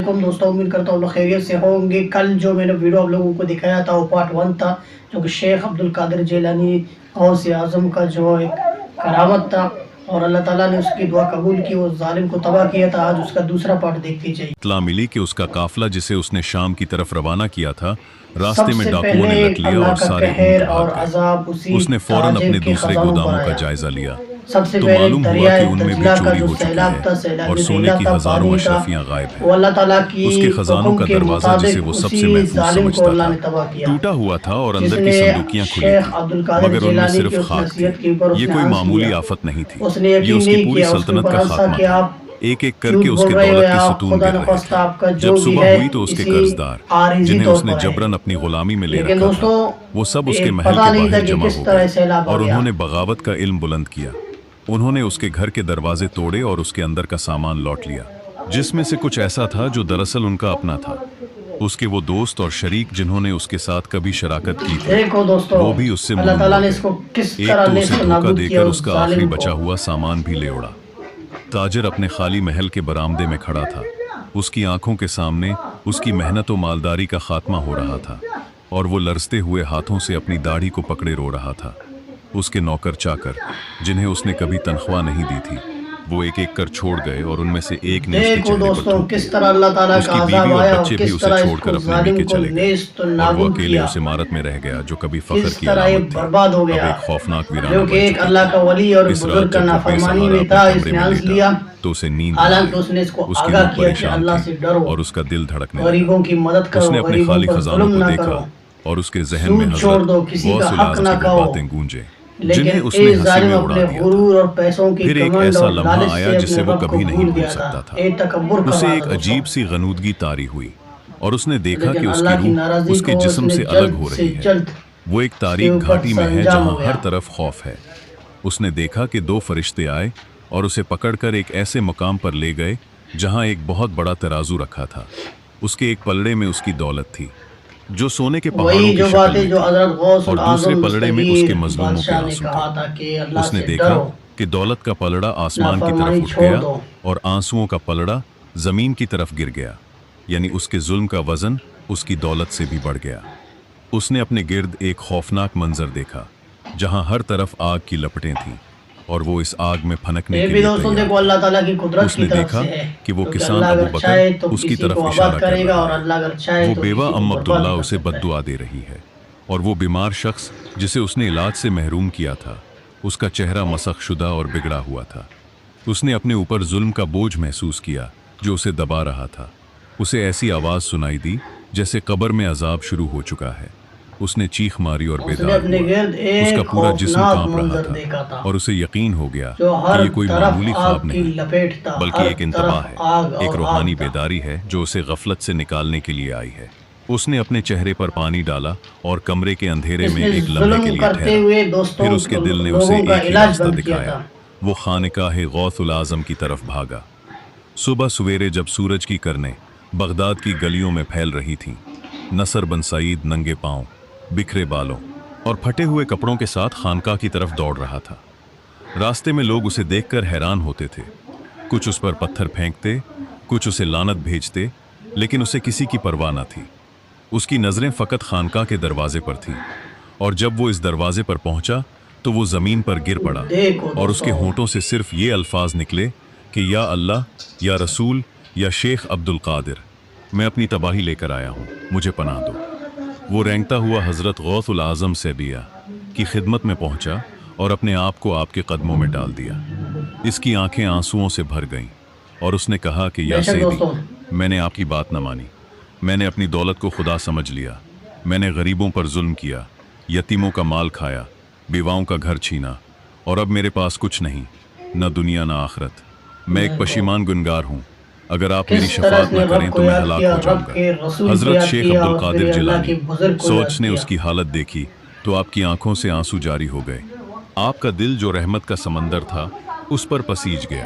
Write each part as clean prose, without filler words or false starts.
علیکم دوستوں، امید کرتا ہوں لوگ خیریت سے ہوں گے۔ کل جو میں نے ویڈیو آپ لوگوں کو دکھایا تھا وہ پارٹ 1 تھا، جو کہ شیخ عبدالقادر جیلانی غوث اعظم کا جو ایک کرامت تھا، اور اللہ تعالیٰ نے اس کی دعا قبول کی، وہ ظالم کو تباہ کیا تھا۔ آج اس کا دوسرا پارٹ دیکھتے جائیے۔ اطلاع ملی کہ اس کا قافلہ جسے اس نے شام کی طرف روانہ کیا تھا، سب راستے میں سے ڈاکوؤں نے پہلے لٹ لیا اللہ اور کا سارے قہر اونٹ اور بھاگ گئے۔ عذاب اسی اس نے فوراً تاجر اپنے کے دوسرے خزانوں پر گوداموں کا آیا۔ جائزہ لیا سب سے تو پہلے معلوم ہوا دریائے کہ ان میں بھی دجلہ کا چوری جو ہو چکی سیلاب تھا، ہے سیلاب اور سونے نیلا کی تھا، ہزاروں پانی تھا، اشرفیاں غائب وہ ہیں۔ اللہ تعالیٰ کی اس کے خزانوں حکم کا کے دروازہ جسے مطابق وہ سب اسی سے محفوظ ظالم کو سمجھتا اللہ تھا نے تباہ کیا، ٹوٹا ہوا تھا اور جس اندر کی نے صندوقیاں کھلی شیخ تھیں، عبدالقادر مگر ان میں جیلانی صرف کی اس خاک تھی۔ نصیحت کے اوپر اس یہ نے کوئی عمل معمولی کیا۔ آفت نہیں تھی، اس نے یہ یقین اس کی نہیں پوری کیا، اس کے سلطنت اوپر کا ہنسا خاتمہ کہ تھا۔ آپ ایک ایک کر جھوٹ کے اس بول کے رہے ہو، دولت کے آپ ستون خدا گر رہے نخواستہ تھے۔ آپ کا جو جب بھی صبح ہے ہوئی تو اس کے اسی قرضدار عارضی جنہیں طور اس نے پر ہے۔ جبراً اپنی غلامی میں لے لیکن رکھا تھا، دوستوں وہ سب اس کے محل پتہ کے نہیں تھا باہر کہ جمع کس ہو طرح گئے سیلاب آ اور گیا۔ انہوں نے بغاوت کا علم بلند کیا۔ انہوں نے اس کے گھر کے دروازے توڑے اور اس کے اندر کا سامان لوٹ لیا، جس میں سے کچھ ایسا تھا جو دراصل ان کا اپنا تھا۔ اس کے وہ دوست اور شریک جنہوں نے اس کے ساتھ کبھی شراکت کی تھی، دیکھو دوستوں وہ بھی اس سے اللہ منہ تعالیٰ موڑ نے گئے۔ اس کو کس ایک طرح تو اسے نیست و دھوکہ نابود دے کیا کر اس اس کا آخری ظالم بچا کو۔ ہوا سامان بھی لے اڑا۔ تاجر اپنے خالی محل کے برآمدے میں کھڑا تھا، اس کی آنکھوں کے سامنے اس کی محنت و مالداری کا خاتمہ ہو رہا تھا، اور وہ لرزتے ہوئے ہاتھوں سے اپنی داڑھی کو پکڑے رو رہا تھا۔ اس کے نوکر چاکر جنہیں اس نے کبھی تنخواہ نہیں دی تھی، وہ ایک ایک کر چھوڑ گئے اور ان میں سے ایک نے اس کے دیکھو چہرے پر دوستوں تھوک کس دیا۔ طرح اللہ تعالیٰ اس کا کی عذاب بیوی اور آیا اور بچے بھی کس اسے طرح چھوڑ اس کر کو اپنے ظالم میکے کو چلے گئے، نیست و اور وہ نابود اکیلے کیا۔ اس عمارت میں رہ گیا جو کبھی فخر کس کی طرح یہ علامت تھی، برباد ہو اب گیا، ایک خوفناک ویرانہ جو بن کہ ایک چکی اللہ تھی۔ کا ولی اور اس رات بزرگ کا جب وہ بے نافرمانی سہارا میں اپنے تھا، اس کمرے نے میں ہنس لیٹا لیا، تو اسے نیند نہ حالانکہ آئی۔ اس نے اس کو اس کی آگاہ روح کیا کہ پریشان اللہ تھی سے ڈرو، اور اس کا دل دھڑکنے غریبوں لگا۔ کی مدد کرو، اس نے اپنے غریبوں خالی پر خزانوں ظلم کو نہ دیکھا کرو، اور اس کے ذہن میں سود چھوڑ حضرت دو، کسی غوث کا حق الاعظم نہ کی وہ کھاؤ۔ باتیں گونجیں لیکن جنہیں اس اے نے ہنسی ظالم میں اڑا اپنے دیا تھا۔ غرور اور پیسوں کی پھر ایک کمند ایسا اور لمحہ لالچ آیا سے جسے اپنے وہ رب کو کبھی نہیں بھول بھول گیا سکتا تھا۔ اے تکبر کا اسے وعدہ ایک دوستوں۔ عجیب سی غنودگی طاری ہوئی اور اس نے دیکھا کہ لیکن اس اللہ کی کی روح ناراضی اس کے کو اس جسم نے سے الگ جلد ہو سے رہی ہے۔ جلد وہ ایک اس کے تاریک اوپر گھاٹی میں ہے سرانجام جہاں ہو گیا۔ ہر طرف خوف ہے۔ اس نے دیکھا کہ دو فرشتے آئے اور اسے پکڑ کر ایک ایسے مقام پر لے گئے جہاں ایک بہت بڑا ترازو رکھا تھا۔ اس کے ایک پلڑے میں اس کی دولت تھی جو سونے کے پہاڑوں وہی کی جو شکل باتیں میں جو تھی، حضرت غوث اور دوسرے الاعظم پلڑے میں اس کے مستغیر مظلوموں کے بادشاہ نے آنسو کہا تھے۔ تھا کہ اللہ اس نے سے دیکھا ڈرو، کہ دولت کا پلڑا آسمان کی طرف نافرمانی اٹھ چھوڑ گیا دو۔ اور آنسوؤں کا پلڑا زمین کی طرف گر گیا، یعنی اس کے ظلم کا وزن اس کی دولت سے بھی بڑھ گیا۔ اس نے اپنے گرد ایک خوفناک منظر دیکھا جہاں ہر طرف آگ کی لپٹیں تھیں اور وہ اس آگ میں پھنکنے یہ کے بھی لیے دوستوں تیار دیکھو تھا۔ اللہ تعالیٰ کی قدرت اس کی نے طرف دیکھا سے ہے، کہ وہ کیونکہ کسان اللہ ابو اگر بکر چاہے تو اس کی کسی طرف کو اشارہ آباد کر کرے گا رہا اور ہے۔ اللہ اگر چاہے وہ تو بیوہ کسی کو ام برباد عبداللہ کر اسے سکتا ہے۔ بددعا دے رہی ہے، اور وہ بیمار شخص جسے اس نے علاج سے محروم کیا تھا، اس کا چہرہ مسخ شدہ اور بگڑا ہوا تھا۔ اس نے اپنے اوپر ظلم کا بوجھ محسوس کیا جو اسے دبا رہا تھا۔ اسے ایسی آواز سنائی دی جیسے قبر میں عذاب شروع ہو چکا ہے۔ اس نے چیخ ماری اور اس نے بیدار اپنے ہوا۔ گرد اس کا ایک پورا جسم خوفناک کانپ رہا منظر دیکھا تھا تھا اور اسے یقین ہو گیا جو کہ ہر یہ کوئی طرف معمولی خواب آگ کی نہیں لپیٹ تھا، بلکہ ہر ایک انتباہ طرف ہے، آگ ایک اور روحانی آگ تھا۔ بیداری ہے جو اسے غفلت سے نکالنے کے لیے آئی ہے۔ اس نے اپنے چہرے پر پانی ڈالا اور کمرے کے اندھیرے اس میں نے ایک لمحے کے ظلم لیے کرتے ہوئے ٹھہرا، دوستوں پھر اس کے دل نے اسے لوگوں کا ایک ہی علاج راستہ بند کیا دکھایا۔ تھا۔ وہ خانقاہ غوث الاعظم کی طرف بھاگا۔ صبح سویرے جب سورج کی کرنیں بغداد کی گلیوں میں پھیل رہی تھیں، نصر بن سعید ننگے پاؤں، بکھرے بالوں اور پھٹے ہوئے کپڑوں کے ساتھ خانقاہ کی طرف دوڑ رہا تھا۔ راستے میں لوگ اسے دیکھ کر حیران ہوتے تھے، کچھ اس پر پتھر پھینکتے، کچھ اسے لعنت بھیجتے، لیکن اسے کسی کی پرواہ نہ تھی۔ اس کی نظریں فقط خانقاہ کے دروازے پر تھیں، اور جب وہ اس دروازے پر پہنچا تو وہ زمین پر گر پڑا اور اس کے ہونٹوں سے صرف یہ الفاظ نکلے کہ یا اللہ، یا رسول، یا شیخ عبدالقادر، میں اپنی تباہی لے کر آیا ہوں، مجھے پناہ دو۔ وہ رینگتا ہوا حضرت غوث الاعظم سیبیہ کی خدمت میں پہنچا اور اپنے آپ کو آپ کے قدموں میں ڈال دیا۔ اس کی آنکھیں آنسوؤں سے بھر گئیں اور اس نے کہا کہ یا سیدی، میں نے آپ کی بات نہ مانی، میں نے اپنی دولت کو خدا سمجھ لیا، میں نے غریبوں پر ظلم کیا، یتیموں کا مال کھایا، بیواؤں کا گھر چھینا، اور اب میرے پاس کچھ نہیں، نہ دنیا نہ آخرت۔ میں ایک پشیمان گنگار ہوں، اگر آپ میری شفاعت نہ کریں تو میں ہلاک ہو جاؤں گا۔ حضرت شیخ عبدالقادر جیلانی سوچ نے اس کی حالت دیکھی تو آپ کی آنکھوں سے آنسو جاری ہو گئے۔ آپ کا دل جو رحمت کا سمندر تھا اس پر پسیج گیا۔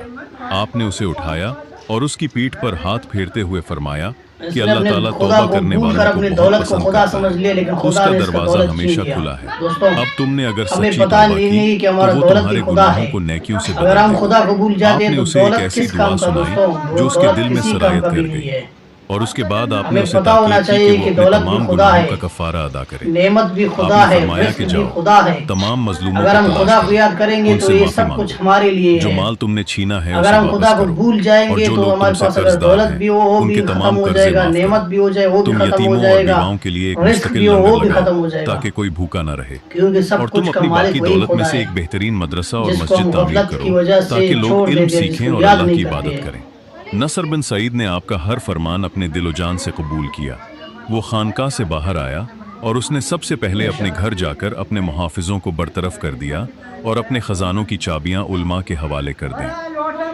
آپ نے اسے اٹھایا اور اس کی پیٹھ پر ہاتھ پھیرتے ہوئے فرمایا کہ اللہ تعالیٰ توبہ کرنے والوں کو بہت پسند کرتا ہے، اس کا دروازہ ہمیشہ کھلا ہے۔ اب تم نے اگر سچی توبہ کی تو وہ تمہارے گناہوں کو نیکیوں سے بدل دے گا۔ آپ نے اسے ایک ایسی دعا سنائی جو اس کے دل میں سرایت کر گئی، اور اس کے بعد آپ نے ہمیں اسے پتا ہونا تاکید کی چاہیے کہ کہ وہ اپنے دولت بھی تمام خدا گناہوں ہے، کا کفارہ ادا کرے۔ نعمت بھی آپ خدا نے ہے، فرمایا رزق کہ بھی جاؤ خدا ہے۔ تمام مظلوموں اگر کو ہم تلاش خدا کو یاد کرو، کریں گے ان تو سے یہ معافی سب کچھ مانگو، ہمارے لیے جو ہے۔ مال تم نے چھینا ہے اگر اسے ہم واپس خدا کو کرو، بھول جائیں اور گے جو تو لوگ تم ہمارے سے پاس اگر قرض دار دولت ہیں بھی ہو وہ ان بھی کے ختم تمام ہو قرضے جائے گا، معاف نعمت کرو۔ بھی ہو جائے وہ بھی تم ختم ہو یتیموں اور جائے گا، بیواؤں کے لیے ایک رزق مستقل بھی ہو لنگر وہ بھی لگاؤ ختم ہو جائے گا، تاکہ کوئی بھوکا نہ رہے، کیونکہ اور سب تم کچھ کا اپنی باقی مالک وہی دولت میں خدا سے ہے، ایک بہترین مدرسہ اور جس کو مسجد ہم تعمیر غفلت کرو کی وجہ سے تاکہ لوگ چھوڑ علم دیتے ہیں، جس سیکھیں کو اور یاد اللہ نہیں کی کرتے عبادت ہیں۔ کریں۔ نصر بن سعید نے آپ کا ہر فرمان اپنے دل و جان سے قبول کیا۔ وہ خانقاہ سے باہر آیا اور اس نے سب سے پہلے اپنے گھر جا کر اپنے محافظوں کو برطرف کر دیا اور اپنے خزانوں کی چابیاں علماء کے حوالے کر دیں۔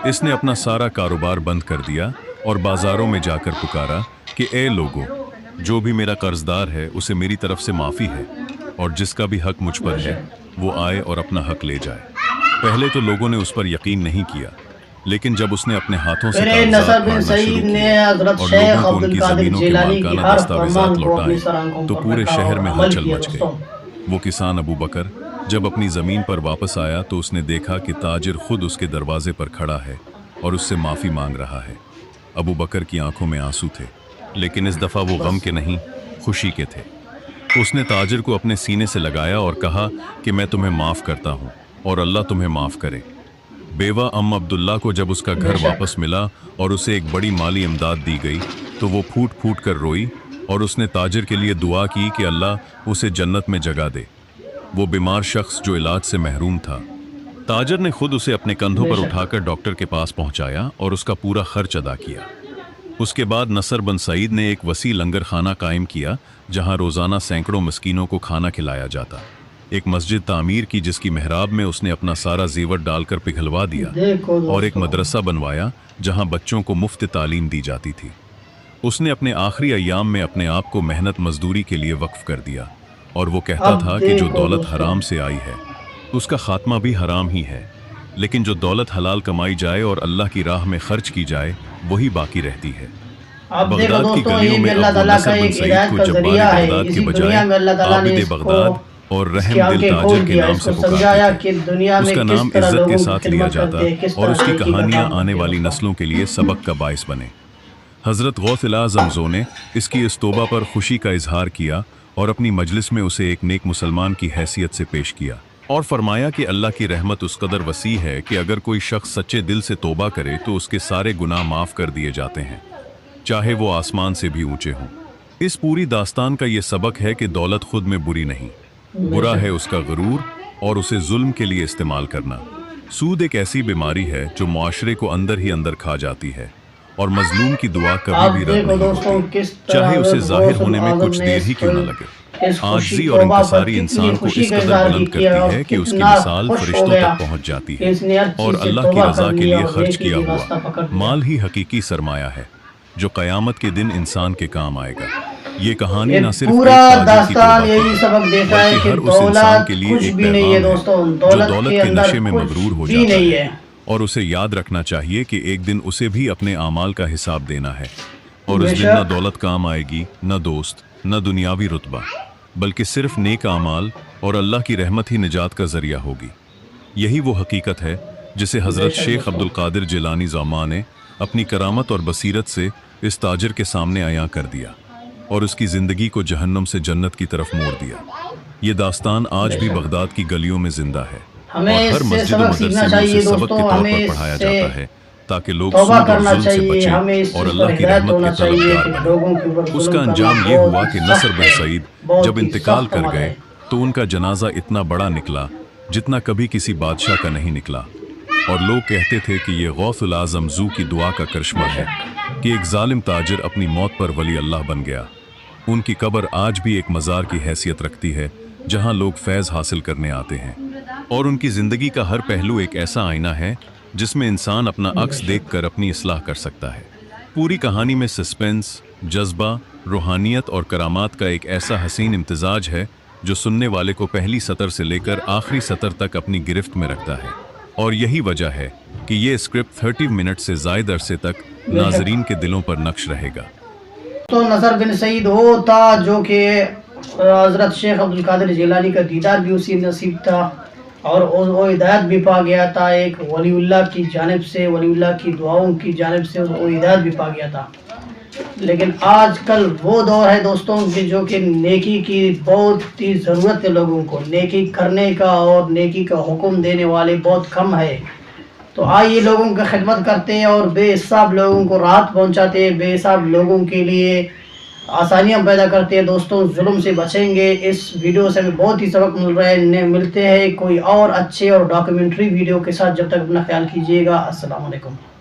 اس نے اپنا سارا کاروبار بند کر دیا اور بازاروں میں جا کر پکارا کہ اے لوگو، جو بھی میرا قرضدار ہے اسے میری طرف سے معافی ہے، اور جس کا بھی حق مجھ پر ہے وہ آئے اور اپنا حق لے جائے۔ پہلے تو لوگوں نے اس پر یقین نہیں کیا، لیکن جب اس نے اپنے ہاتھوں سے پھر نصر کاغذات بن پھاڑنا سعید شروع نے کیے حضرت اور شیخ لوگوں کو عبد ان کی القادر زمینوں کے جیلانی کی مالکانہ ہر دستاویزات فرمان کو لوٹائے اپنی سرآنکھوں تو پر پورے رکھا شہر اور میں عمل ہلچل کیا۔ مچ گئی۔ دوستوں، وہ کسان ابو بکر جب اپنی زمین پر واپس آیا تو اس نے دیکھا کہ تاجر خود اس کے دروازے پر کھڑا ہے اور اس سے معافی مانگ رہا ہے۔ ابو بکر کی آنکھوں میں آنسو تھے، لیکن اس دفعہ وہ غم کے نہیں، خوشی کے تھے۔ اس نے تاجر کو اپنے سینے سے لگایا اور کہا کہ میں تمہیں معاف کرتا ہوں اور اللہ تمہیں معاف کرے۔ بیوہ عبداللہ کو جب اس کا بے گھر شک واپس ملا اور اسے ایک بڑی مالی امداد دی گئی تو وہ پھوٹ پھوٹ کر روئی اور اس نے تاجر کے لیے دعا کی کہ اللہ اسے جنت میں جگہ دے۔ وہ بیمار شخص جو علاج سے محروم تھا، تاجر نے خود اسے اپنے کندھوں بے پر شک اٹھا کر ڈاکٹر کے پاس پہنچایا اور اس کا پورا خرچ ادا کیا۔ اس کے بعد نصر بن سعید نے ایک وسیع لنگر خانہ قائم کیا جہاں روزانہ سینکڑوں مسکینوں کو کھانا کھلایا جاتا۔ ایک مسجد تعمیر کی جس کی محراب میں اس نے اپنا سارا زیور ڈال کر پگھلوا دیا، دیکھو اور ایک دوستوں، مدرسہ بنوایا جہاں بچوں کو مفت تعلیم دی جاتی تھی۔ اس نے اپنے آخری ایام میں اپنے آپ کو محنت مزدوری کے لیے وقف کر دیا، اور وہ کہتا اب تھا کہ جو دیکھو دولت دوستوں، حرام سے آئی ہے اس کا خاتمہ بھی حرام ہی ہے، لیکن جو دولت حلال کمائی جائے اور اللہ کی راہ میں خرچ کی جائے وہی باقی رہتی ہے۔ اب دیکھو بغداد کی دوستوں، گلیوں یہ بھی میں اللہ اب وہ تعالیٰ کا نصر بن ایک سعید ہدایت کو کا جبار ذریعہ ہے۔ بغداد کے اسی بجائے دنیا میں اللہ تعالیٰ نے عابد اس کو بغداد اور اس کی رحم دل آنکھیں تاجر کھول کے دیا، نام اس سے کو سمجھایا پکارتے کہ تھے۔ دنیا اس میں کا کس نام طرح عزت کے لوگوں کی ساتھ لیا خدمت جاتا کرتے ہیں، کس اور طرح اس کی نیکی کا کہانیاں کام آنے کرتے ہیں۔ والی دوستوں، نسلوں کے لیے سبق کا باعث بنے۔ حضرت غوث الاعظم زو نے اس کی اس توبہ پر خوشی کا اظہار کیا اور اپنی مجلس میں اسے ایک نیک مسلمان کی حیثیت سے پیش کیا، اور فرمایا کہ اللہ کی رحمت اس قدر وسیع ہے کہ اگر کوئی شخص سچے دل سے توبہ کرے تو اس کے سارے گناہ معاف کر دیے جاتے ہیں، چاہے وہ آسمان سے بھی اونچے ہوں۔ اس پوری داستان کا یہ سبق ہے کہ دولت خود میں بری نہیں، بے برا شک ہے اس کا غرور اور اسے ظلم کے لیے استعمال کرنا۔ سود ایک ایسی بیماری ہے جو معاشرے کو اندر ہی اندر کھا جاتی ہے، اور مظلوم کی دعا کبھی آپ بھی رد دیکھو نہیں دوستوں ہوتی، کس طرح چاہے اسے حضرت ظاہر غوث ہونے میں العظم کچھ نے دیر اس ہی کیوں نہ لگے۔ اس خوشی عاجزی اور توبہ پر انکساری کتنی انسان کو خوشی اس کا قدر اظہار بلند کیا کرتی اور ہے کہ اس کی کتنا مثال خوش ہو فرشتوں گیا تک پہنچ جاتی کہ ہے، اس نے ہر اور چیز سے اللہ کی توبہ رضا کر کے لیا لیے اور خرچ نیکی کیا کی ہوا راستہ پکڑ لیا۔ مال ہی حقیقی سرمایہ ہے جو قیامت کے دن انسان کے کام آئے گا۔ یہ کہانی یہ نہ صرف پورا ایک تاجر کی داستان توبہ یہی کی سبق ہے دیتا ہے بلکہ کہ ہر اس انسان کے دولت لیے کچھ ایک بھی نہیں ہے پیغام ہے دوستوں، جو دولت دولت کے کے اندر نشے میں کچھ مغرور ہو بھی جاتا نہیں ہے، ہے۔ اور اسے یاد رکھنا چاہیے کہ ایک دن اسے بھی اپنے اعمال کا حساب دینا ہے، اور بے اس دن نہ شک دولت کام آئے گی، نہ دوست، نہ دنیاوی رتبہ، بلکہ صرف نیک اعمال اور اللہ کی رحمت ہی نجات کا ذریعہ ہوگی۔ یہی وہ حقیقت ہے جسے بے حضرت شک شیخ عبد دوستوں، القادر جیلانی زعما نے اپنی کرامت اور بصیرت سے اس تاجر کے سامنے عیاں کر دیا، اور اس کی زندگی کو جہنم سے جنت کی طرف موڑ دیا۔ یہ داستان آج بے بھی شک بغداد کی گلیوں میں زندہ ہے، ہمیں اور اس ہر سے مسجد و سبق مدرسے سیکھنا میں چاہیے اسے سبق دوستوں، کے طور ہمیں پر اس پڑھایا سے جاتا ہے تاکہ لوگ توبہ سود اور کرنا ظلم سے چاہیے، بچیں ہمیں اس اور چیز اللہ پر کی ہدایت رحمت ہونا کے چاہیے طلبگار کہ بنیں۔ لوگوں کے اوپر اس ظلم کا کرنا انجام یہ بہت ہوا ہی کہ نصر سخت بن ہے، سعید بہت جب ہی انتقال سخت کر عمل گئے ہے۔ تو ان کا جنازہ اتنا بڑا نکلا جتنا کبھی کسی بادشاہ کا نہیں نکلا، اور لوگ کہتے تھے کہ یہ غوث الاعظم زو کی دعا کا کرشمہ بے ہے شک کہ ایک ظالم تاجر اپنی موت پر ولی اللہ بن گیا۔ ان کی قبر آج بھی ایک مزار کی حیثیت رکھتی ہے جہاں لوگ فیض حاصل کرنے آتے ہیں، اور ان کی زندگی کا ہر پہلو ایک ایسا آئینہ ہے جس میں انسان اپنا بے عکس دیکھ شک کر اپنی اصلاح کر سکتا ہے۔ پوری کہانی میں سسپنس، جذبہ، روحانیت اور کرامات کا ایک ایسا حسین امتزاج ہے جو سننے والے کو پہلی سطر سے لے کر آخری سطر تک اپنی گرفت میں رکھتا ہے، اور یہی وجہ ہے کہ یہ اسکرپٹ 30 منٹ سے زائد عرصے تک بے شک ناظرین کے دلوں پر نقش رہے گا۔ تو نصر بن سعید وہ تھا جو کہ حضرت شیخ عبد القادر جیلانی کا دیدار بھی اسی نصیب تھا، اور وہ ہدایت بھی پا گیا تھا، ایک ولی اللہ کی جانب سے، ولی اللہ کی دعاؤں کی جانب سے وہ ہدایت بھی پا گیا تھا۔ لیکن آج کل وہ دور ہے دوستوں کہ جو کہ نیکی کی بہت ہی ضرورت ہے لوگوں کو، نیکی کرنے کا اور نیکی کا حکم دینے والے بہت کم ہے۔ تو آئیے لوگوں کی خدمت کرتے ہیں اور بے حساب لوگوں کو راحت پہنچاتے ہیں، بے حساب لوگوں کے لیے آسانیاں پیدا کرتے ہیں۔ دوستوں ظلم سے بچیں گے، اس ویڈیو سے ہمیں بہت ہی سبق مل رہا ہے۔ ملتے ہیں کوئی اور اچھے اور ڈاکیومنٹری ویڈیو کے ساتھ، جب تک اپنا خیال کیجیے گا۔ السلام علیکم۔